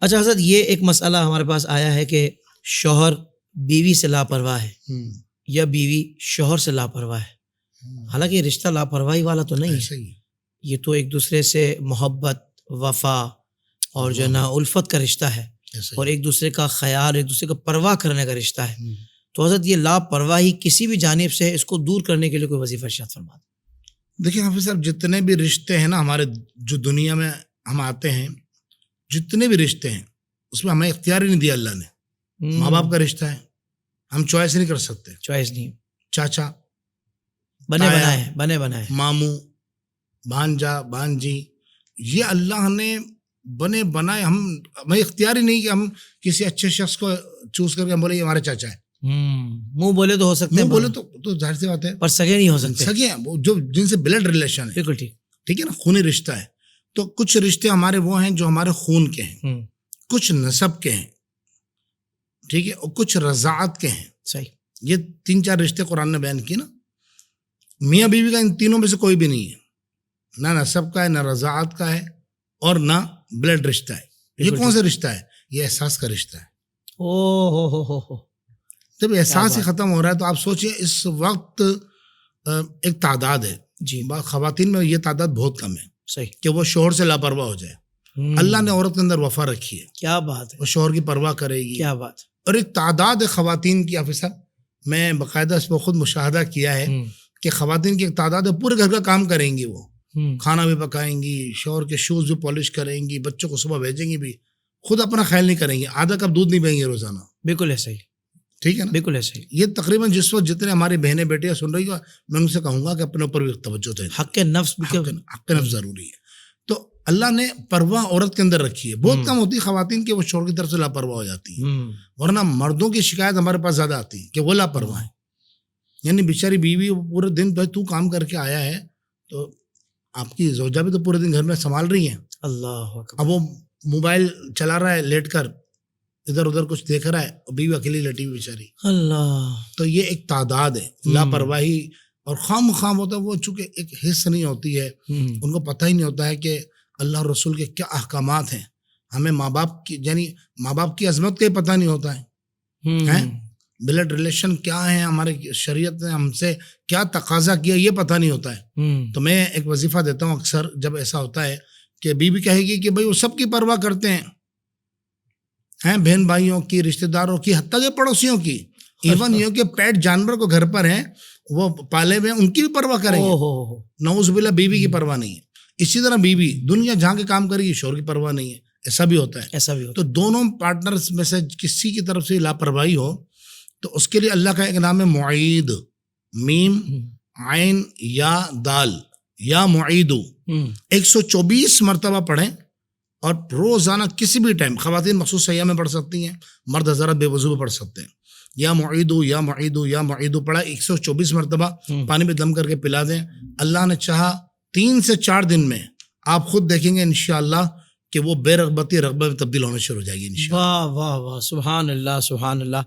اچھا حضرت، یہ ایک مسئلہ ہمارے پاس آیا ہے کہ شوہر بیوی سے لاپرواہ ہے یا بیوی شوہر سے لاپرواہ ہے. حالانکہ یہ رشتہ لاپرواہی والا تو نہیں ہے، یہ تو ایک دوسرے سے محبت، وفا اور جو ہے نا الفت کا رشتہ ہے، اور ایک دوسرے کا خیال، ایک دوسرے کا پرواہ کرنے کا رشتہ ہے. تو حضرت یہ لاپرواہی کسی بھی جانب سے ہے، اس کو دور کرنے کے لیے کوئی وظیفہ ارشاد فرما دیں. دیکھیں حافظ صاحب، جتنے بھی رشتے ہیں نا ہمارے، جو دنیا میں ہم آتے ہیں، جتنے بھی رشتے ہیں اس میں ہمیں اختیار ہی نہیں دیا اللہ نے. ماں باپ کا رشتہ ہے، ہم چوائس نہیں کر سکتے. چوائس نہیں، چاچا، بنے بنائے، ماموں، بھانجا، بھانجی، یہ اللہ نے بنے بنائے. ہمیں اختیار ہی نہیں کہ ہم کسی اچھے شخص کو چوز کر کے ہم بولے یہ ہمارے چاچا ہے. منہ بولے تو ہو سکتے ہیں، منہ بولے تو ظاہر سی بات ہے، پر سگے نہیں ہو سکتے. سگے ہیں وہ جو جن سے بلڈ ریلیشن ہے. بالکل ٹھیک، ٹھیک ہے نا، خونی رشتہ ہے. تو کچھ رشتے ہمارے وہ ہیں جو ہمارے خون کے ہیں، کچھ نسب کے ہیں، ٹھیک ہے، اور کچھ رضاعت کے ہیں. صحیح. یہ 3-4 رشتے قرآن نے بیان کیے نا. میاں بیوی کا ان تینوں میں سے کوئی بھی نہیں ہے، نہ نسب کا ہے، نہ رضاعت کا ہے، اور نہ بلڈ رشتہ ہے. یہ کون سا رشتہ ہے؟ یہ احساس کا رشتہ ہے. او جب احساس ہی ختم ہو رہا ہے تو آپ سوچیں اس وقت ایک تعداد ہے جی، خواتین میں، یہ تعداد بہت کم ہے صحیح، کہ وہ شوہر سے لاپرواہ ہو جائے. اللہ نے عورت کے اندر وفا رکھی ہے، کیا بات ہے، وہ شوہر کی پرواہ کرے گی. کیا بات. اور ایک تعداد ہے خواتین کی حافظ صاحب، میں باقاعدہ اس پہ خود مشاہدہ کیا ہے کہ خواتین کی ایک تعداد ہے، پورے گھر کا کام کریں گی، وہ کھانا بھی پکائیں گی، شوہر کے شوز بھی پالش کریں گی، بچوں کو صبح بھیجیں گی بھی، خود اپنا خیال نہیں کریں گی، آدھا کپ دودھ نہیں پئیں گے روزانہ. بالکل ایسا ہی، ٹھیک ہے نا، بالکل ایسا ہی. یہ تقریباً جس وقت جتنے ہماری بہنیں بیٹیاں سن رہی ہیں، میں ان سے کہوں گا کہ اپنے اوپر بھی توجہ دیں. حق نفس حق نفس ضروری ہے. تو اللہ نے پرواہ عورت کے اندر رکھی ہے. بہت کم ہوتی خواتین کے وہ شوہر کی طرف سے لاپرواہ ہو جاتی ہیں، ورنہ مردوں کی شکایت ہمارے پاس زیادہ آتی ہے کہ وہ لاپرواہ ہے. یعنی بیچاری بیوی پورے دن بھائی تو کام کر کے آیا ہے، تو آپ کی زوجہ بھی تو پورے دن گھر میں سنبھال رہی ہیں. اللہ اکبر. اب وہ موبائل چلا رہا ہے لیٹ کر، ادھر ادھر کچھ دیکھ رہا ہے، اور بیوی اکیلی لیٹی ہوئی بیچاری. اللہ. تو یہ ایک تعداد ہے لاپرواہی. اور خام ہوتا ہے وہ، چونکہ ایک حص نہیں ہوتی ہے، ان کو پتہ ہی نہیں ہوتا ہے کہ اللہ اور رسول کے کیا احکامات ہیں. ہمیں ماں باپ کی، یعنی ماں باپ کی عظمت کا ہی پتہ نہیں ہوتا ہے، بلڈ ریلیشن کیا ہے، ہمارے شریعت نے ہم سے کیا تقاضا کیا، یہ پتہ نہیں ہوتا ہے. تو میں ایک وظیفہ دیتا ہوں اکثر جب ایسا ہوتا ہے کہ بیوی کہے گی کہ بھائی وہ سب کی پرواہ کرتے ہیں، بہن بھائیوں کی، رشتہ داروں کی، حتیٰ کہ پڑوسیوں کی، ایون یہ کہ پیٹ جانور کو گھر پر ہیں وہ پالے ہوئے ان کی بھی پرواہ کریں گے. نعوذ باللہ بیوی کی پرواہ نہیں ہے. اسی طرح بیوی دنیا جہاں کے کام کرے گی، شوہر کی پرواہ نہیں ہے. ایسا بھی ہوتا ہے، ایسا بھی ہوتا ہے. تو دونوں پارٹنرز میں سے کسی کی طرف سے لاپرواہی ہو تو اس کے لیے اللہ کا ایک نام ہے معید، میم عین یا دال، یا معیدو. 124 مرتبہ پڑھیں، اور روزانہ کسی بھی ٹائم، خواتین مخصوص ایام میں پڑھ سکتی ہیں، مرد حضرات بے وضو میں پڑھ سکتے ہیں. یا معیدو یا معیدو یا معیدو پڑھا 124 مرتبہ، پانی میں دم کر کے پلا دیں. اللہ نے چاہا 3 سے 4 دن میں آپ خود دیکھیں گے انشاءاللہ کہ وہ بے رغبتی رغبت میں تبدیل ہونا شروع ہو جائے گی انشاءاللہ. واہ واہ واہ، سبحان اللہ، سبحان اللہ.